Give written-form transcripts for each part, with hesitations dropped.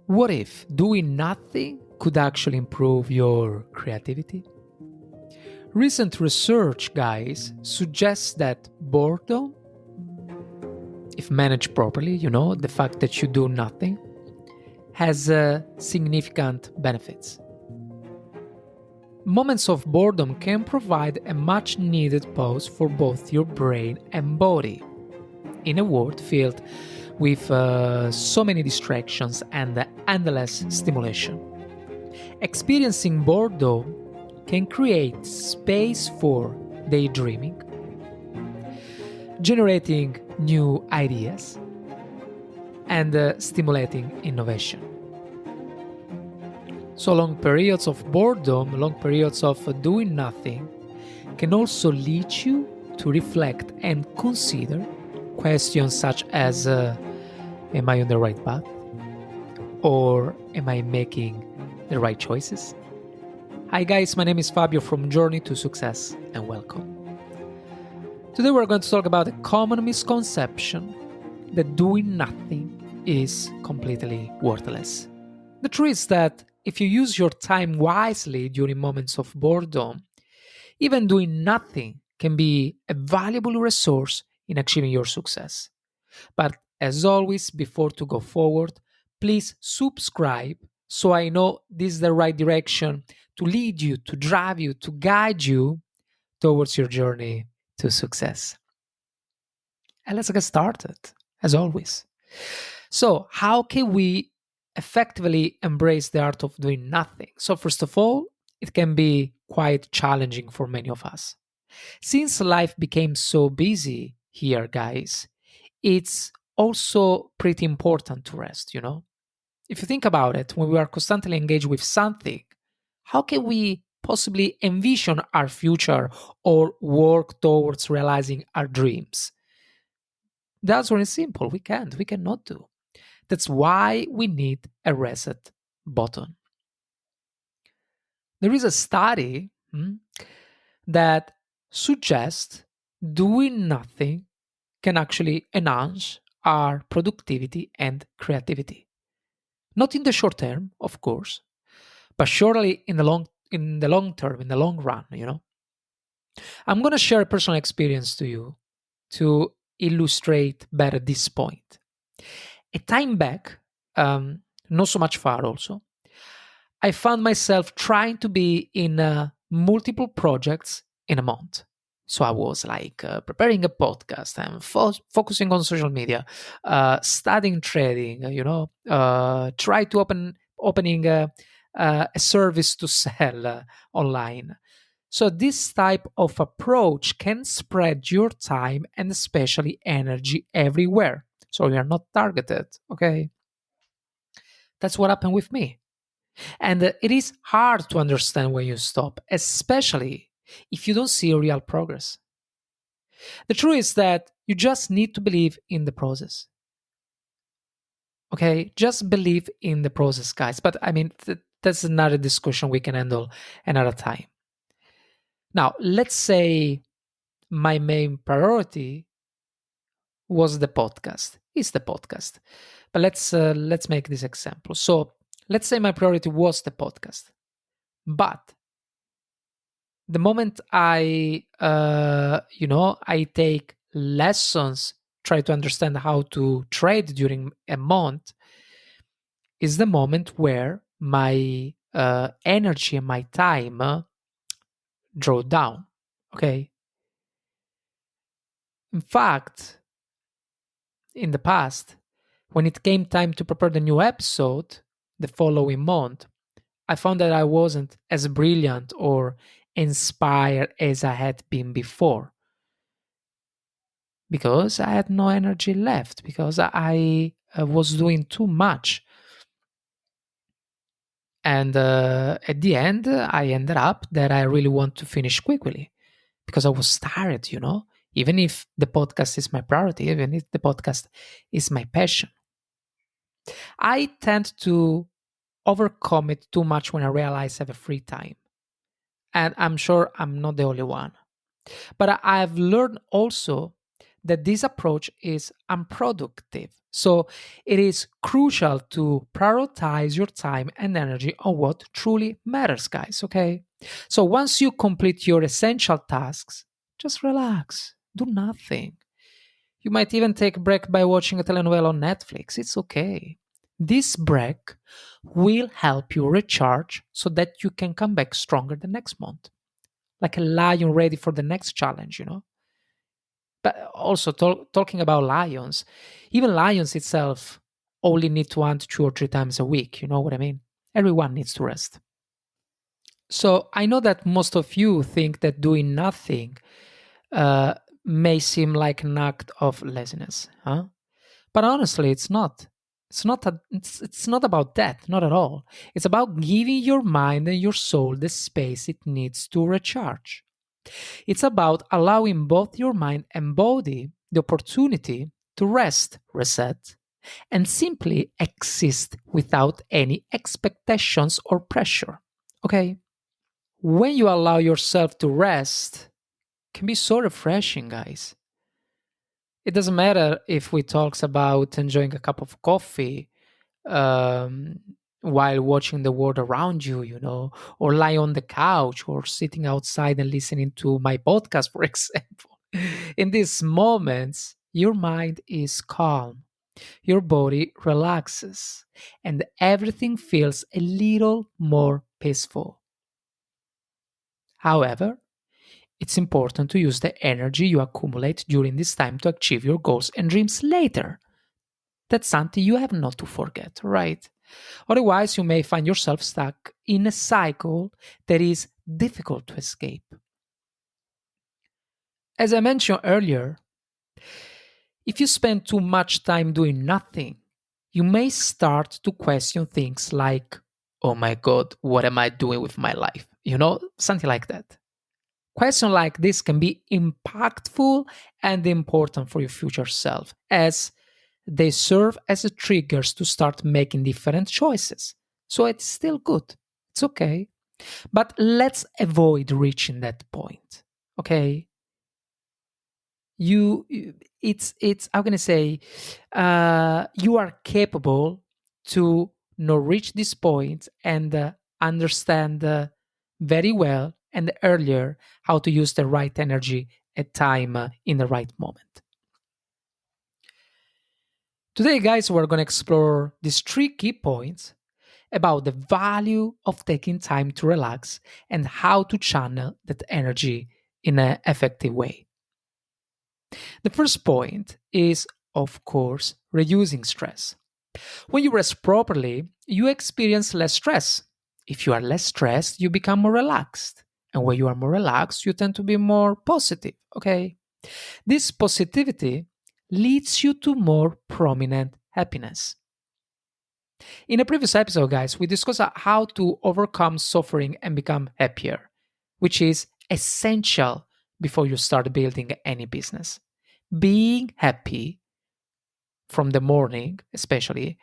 What if doing nothing could actually improve your creativity? Recent research, guys, suggests that boredom, if managed properly, the fact that you do nothing, has significant benefits. Moments of boredom can provide a much needed pause for both your brain and body. In a world filled with so many distractions and endless stimulation, experiencing boredom can create space for daydreaming, generating new ideas, and stimulating innovation. So, long periods of boredom, long periods of doing nothing, can also lead you to reflect and consider questions such as am I on the right path? Or am I making the right choices? Hi, guys, my name is Fabio from Journey to Success, and welcome. Today, we're going to talk about a common misconception that doing nothing is completely worthless. The truth is that if you use your time wisely during moments of boredom, even doing nothing can be a valuable resource in achieving your success. But as always, before to go forward, please subscribe so I know this is the right direction to lead you, to drive you, to guide you towards your journey to success. And let's get started, as always. So, how can we effectively embrace the art of doing nothing? So, first of all, it can be quite challenging for many of us. Since life became so busy here, guys, it's also pretty important to rest. If you think about it, when we are constantly engaged with something, how can we possibly envision our future or work towards realizing our dreams? The answer is simple. We can't. We cannot do. That's why we need a reset button. There is a study that suggests doing nothing can actually enhance our productivity and creativity. Not in the short term, of course, but surely in the long term, in the long run. I'm going to share a personal experience to you to illustrate better this point. A time back, not so much far also, I found myself trying to be in multiple projects in a month. So I was like preparing a podcast and focusing on social media, studying trading, try to opening a service to sell online. So this type of approach can spread your time and especially energy everywhere. So you are not targeted. Okay, that's what happened with me. And it is hard to understand when you stop, especially if you don't see real progress. The truth is that you just need to believe in the process. Okay, just believe in the process, guys. But I mean, that's another discussion we can handle another time. Now, let's say my main priority was the podcast. Is the podcast, but let's make this example. So let's say my priority was the podcast, but the moment I take lessons, try to understand how to trade during a month, is the moment where my energy and my time draw down. Okay. In fact, in the past, when it came time to prepare the new episode the following month, I found that I wasn't as brilliant or inspired as I had been before because I had no energy left, because I was doing too much. And at the end, I ended up that I really want to finish quickly because I was tired. Even if the podcast is my priority, even if the podcast is my passion. I tend to overcome it too much when I realize I have a free time. And I'm sure I'm not the only one. But I've learned also that this approach is unproductive. So it is crucial to prioritize your time and energy on what truly matters, guys, okay? So once you complete your essential tasks, just relax, do nothing. You might even take a break by watching a telenovela on Netflix. It's okay. This break will help you recharge so that you can come back stronger the next month, like a lion ready for the next challenge. But also talking about lions, even lions itself only need to hunt 2 or 3 times a week. You know what I mean? Everyone needs to rest. So I know that most of you think that doing nothing uh, may seem like an act of laziness, huh? But honestly, it's not. It's not about that, not at all. It's about giving your mind and your soul the space it needs to recharge. It's about allowing both your mind and body the opportunity to rest, reset, and simply exist without any expectations or pressure. Okay? When you allow yourself to rest, it can be so refreshing, guys. It doesn't matter if we talks about enjoying a cup of coffee um, while watching the world around you, or lie on the couch or sitting outside and listening to my podcast, for example. In these moments, your mind is calm, your body relaxes, and everything feels a little more peaceful. However, it's important to use the energy you accumulate during this time to achieve your goals and dreams later. That's something you have not to forget, right? Otherwise, you may find yourself stuck in a cycle that is difficult to escape. As I mentioned earlier, if you spend too much time doing nothing, you may start to question things like, oh my God, what am I doing with my life? Something like that. Questions like this can be impactful and important for your future self, as they serve as a triggers to start making different choices. So it's still good. It's okay. But let's avoid reaching that point. Okay? It's how can I say, you are capable to not reach this point and understand very well and earlier how to use the right energy at time in the right moment. Today, guys, we're going to explore these 3 key points about the value of taking time to relax and how to channel that energy in an effective way. The first point is, of course, reducing stress. When you rest properly, you experience less stress. If you are less stressed, you become more relaxed. And when you are more relaxed, you tend to be more positive. Okay? This positivity leads you to more prominent happiness. In a previous episode, guys, we discussed how to overcome suffering and become happier, which is essential before you start building any business. Being happy from the morning, especially,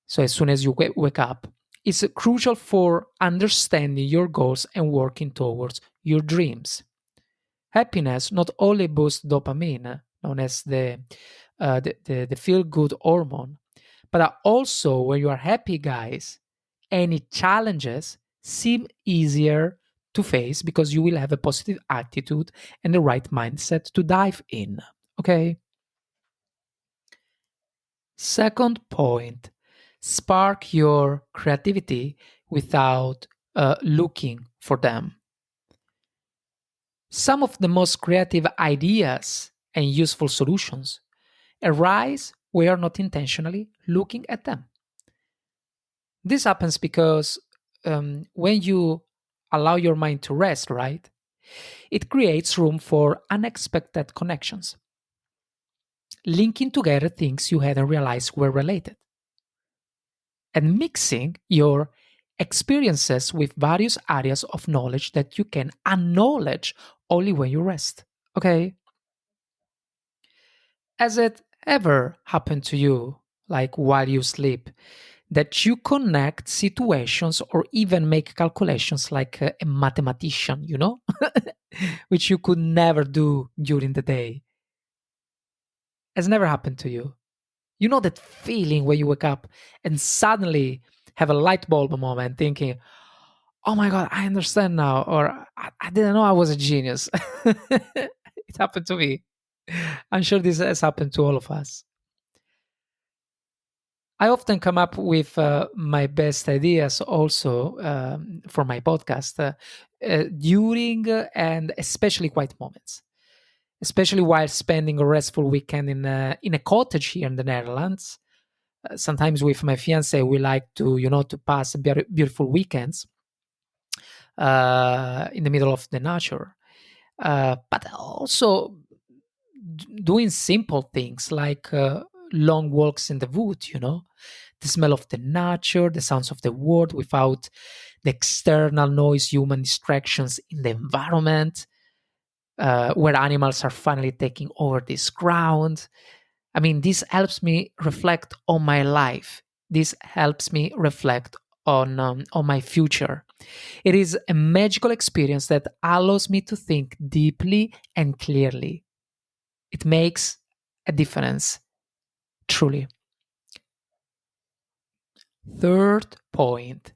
so as soon as you wake up, is crucial for understanding your goals and working towards your dreams. Happiness not only boosts dopamine, known as the feel good hormone, but also when you are happy, guys, any challenges seem easier to face because you will have a positive attitude and the right mindset to dive in. Okay. Second point, spark your creativity without looking for them. Some of the most creative ideas and useful solutions arise we are not intentionally looking at them. This happens because when you allow your mind to rest, right, it creates room for unexpected connections, linking together things you hadn't realized were related, and mixing your experiences with various areas of knowledge that you can acknowledge only when you rest. Okay? Has it ever happened to you, like while you sleep, that you connect situations or even make calculations like a mathematician, which you could never do during the day? Has never happened to you? You know that feeling where you wake up and suddenly have a light bulb moment thinking, oh my God, I understand now, or I didn't know I was a genius. It happened to me. I'm sure this has happened to all of us. I often come up with my best ideas also for my podcast during and especially quiet moments, especially while spending a restful weekend in a cottage here in the Netherlands. Sometimes with my fiance, we like to to pass beautiful weekends in the middle of the nature, but also doing simple things like long walks in the wood, the smell of the nature, the sounds of the world without the external noise, human distractions in the environment, where animals are finally taking over this ground. I mean, this helps me reflect on my life. This helps me reflect on my future. It is a magical experience that allows me to think deeply and clearly. It makes a difference, truly. Third point,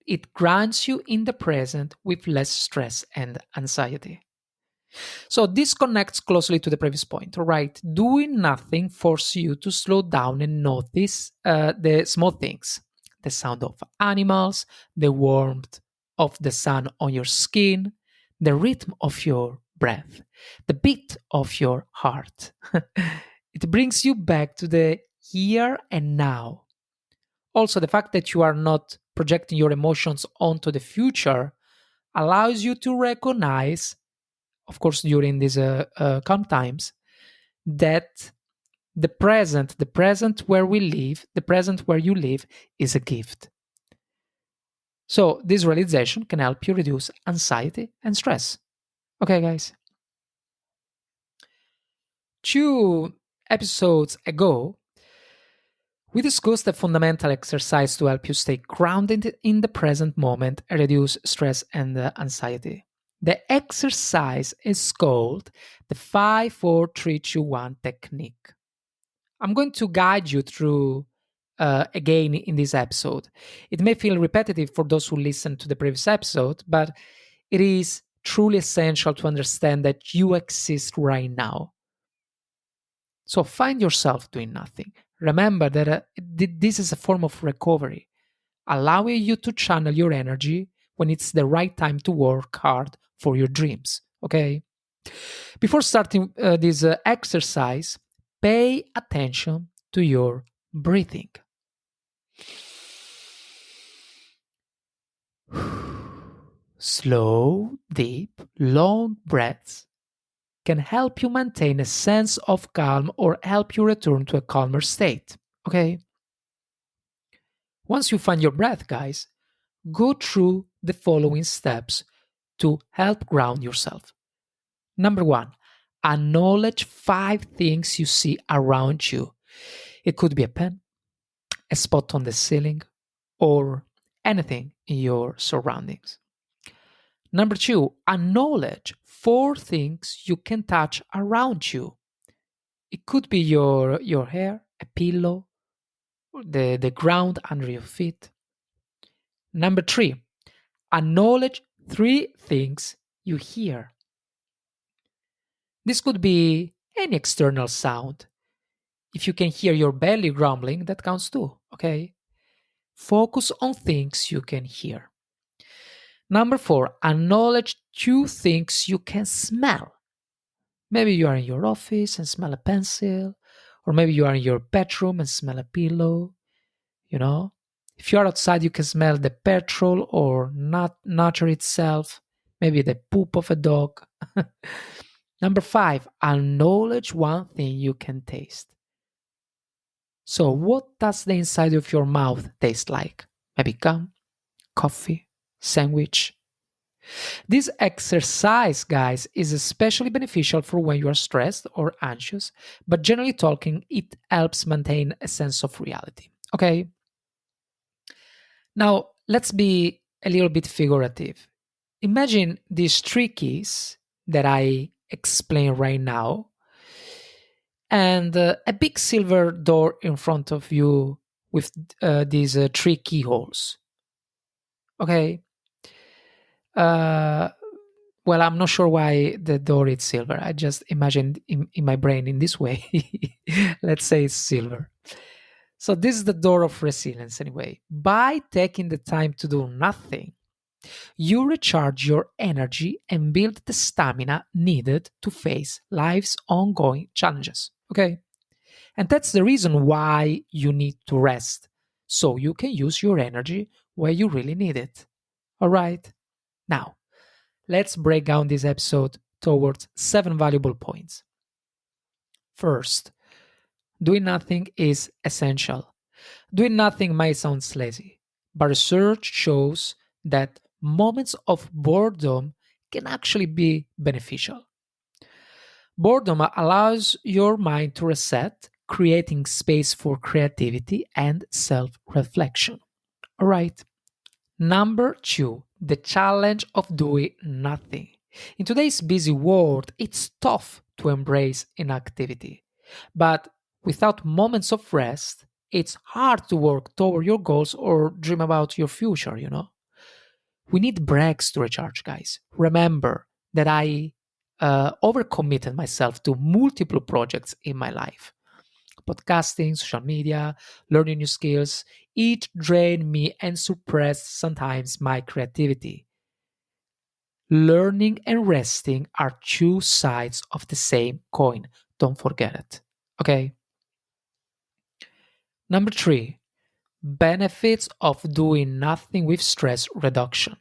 it grounds you in the present with less stress and anxiety. So this connects closely to the previous point, right? Doing nothing forces you to slow down and notice the small things, the sound of animals, the warmth of the sun on your skin, the rhythm of your breath, the beat of your heart. It brings you back to the here and now. Also, the fact that you are not projecting your emotions onto the future allows you to recognize, of course, during these calm times, that the present where we live, the present where you live, is a gift. So, this realization can help you reduce anxiety and stress. Okay, guys. 2 episodes ago, we discussed a fundamental exercise to help you stay grounded in the present moment and reduce stress and anxiety. The exercise is called the 5 4 3 2 1 technique. I'm going to guide you through again in this episode. It may feel repetitive for those who listen to the previous episode, but it is truly essential to understand that you exist right now. So find yourself doing nothing. Remember that this is a form of recovery, allowing you to channel your energy when it's the right time to work hard for your dreams. Okay? Before starting this exercise, pay attention to your breathing. Slow, deep, long breaths can help you maintain a sense of calm or help you return to a calmer state. Okay? Once you find your breath, guys, go through the following steps to help ground yourself. Number one, acknowledge 5 things you see around you. It could be a pen, a spot on the ceiling, or anything in your surroundings. Number two, acknowledge 4 things you can touch around you. It could be your hair, a pillow, the ground under your feet. Number three, acknowledge 3 things you hear. This could be any external sound. If you can hear your belly grumbling, that counts too, okay? Focus on things you can hear. Number four, acknowledge 2 things you can smell. Maybe you are in your office and smell a pencil, or maybe you are in your bedroom and smell a pillow, you know? If you are outside, you can smell the petrol or not nature itself, maybe the poop of a dog. Number five, acknowledge 1 thing you can taste. So, what does the inside of your mouth taste like? Maybe gum, coffee, sandwich. This exercise, guys, is especially beneficial for when you are stressed or anxious, but generally talking, it helps maintain a sense of reality. Okay? Now, let's be a little bit figurative. Imagine these 3 keys that I explain right now and a big silver door in front of you with these three keyholes. Okay. Uh, well, I'm not sure why the door is silver. I just imagined in my brain in this way. Let's say it's silver. So this is the door of resilience anyway. By taking the time to do nothing, you recharge your energy and build the stamina needed to face life's ongoing challenges. Okay? And that's the reason why you need to rest, so you can use your energy where you really need it. All right? Now, let's break down this episode towards 7 valuable points. First, doing nothing is essential. Doing nothing might sound lazy, but research shows that moments of boredom can actually be beneficial. Boredom allows your mind to reset, creating space for creativity and self reflection. All right. Number two, the challenge of doing nothing. In today's busy world, it's tough to embrace inactivity. But without moments of rest, it's hard to work toward your goals or dream about your future. We need breaks to recharge, guys. Remember that I overcommitted myself to multiple projects in my life: podcasting, social media, learning new skills. Each drained me and suppressed sometimes my creativity. Learning and resting are two sides of the same coin. Don't forget it. Okay. Number three, benefits of doing nothing with stress reduction.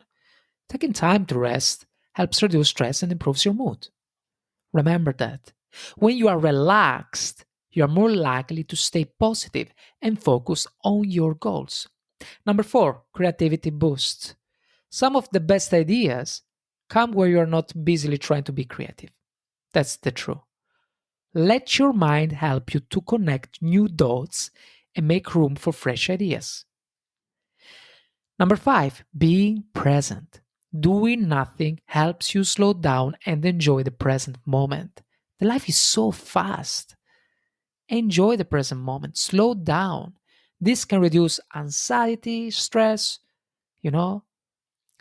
Taking time to rest helps reduce stress and improves your mood. Remember that. When you are relaxed, you are more likely to stay positive and focus on your goals. Number four, creativity boosts. Some of the best ideas come where you are not busily trying to be creative. That's the truth. Let your mind help you to connect new dots and make room for fresh ideas. Number five, being present. Doing nothing helps you slow down and enjoy the present moment. The life is so fast. Enjoy the present moment. Slow down. This can reduce anxiety, stress, you know,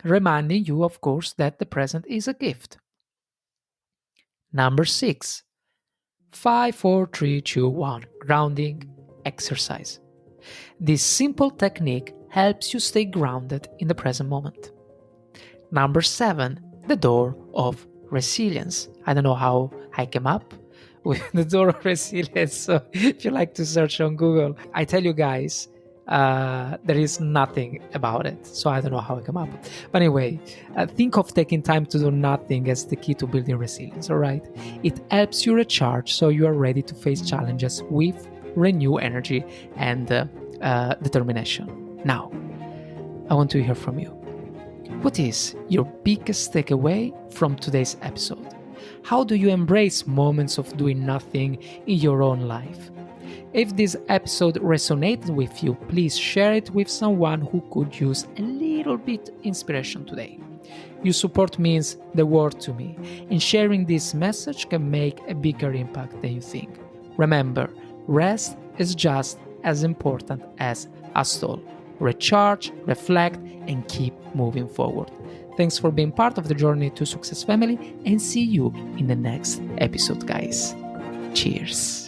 reminding you, of course, that the present is a gift. Number six, 5, 4, 3, 2, 1, grounding exercise. This simple technique helps you stay grounded in the present moment. Number seven, the door of resilience. I don't know how I came up with the door of resilience. So if you like to search on Google, I tell you guys, there is nothing about it. So I don't know how I come up. But anyway, think of taking time to do nothing as the key to building resilience, all right? It helps you recharge so you are ready to face challenges with renewed energy and determination. Now, I want to hear from you. What is your biggest takeaway from today's episode? How do you embrace moments of doing nothing in your own life? If this episode resonated with you, please share it with someone who could use a little bit inspiration today. Your support means the world to me, and sharing this message can make a bigger impact than you think. Remember, rest is just as important as a stall. Recharge, reflect, and keep moving forward. Thanks for being part of the journey to Success Family, and see you in the next episode, guys. Cheers.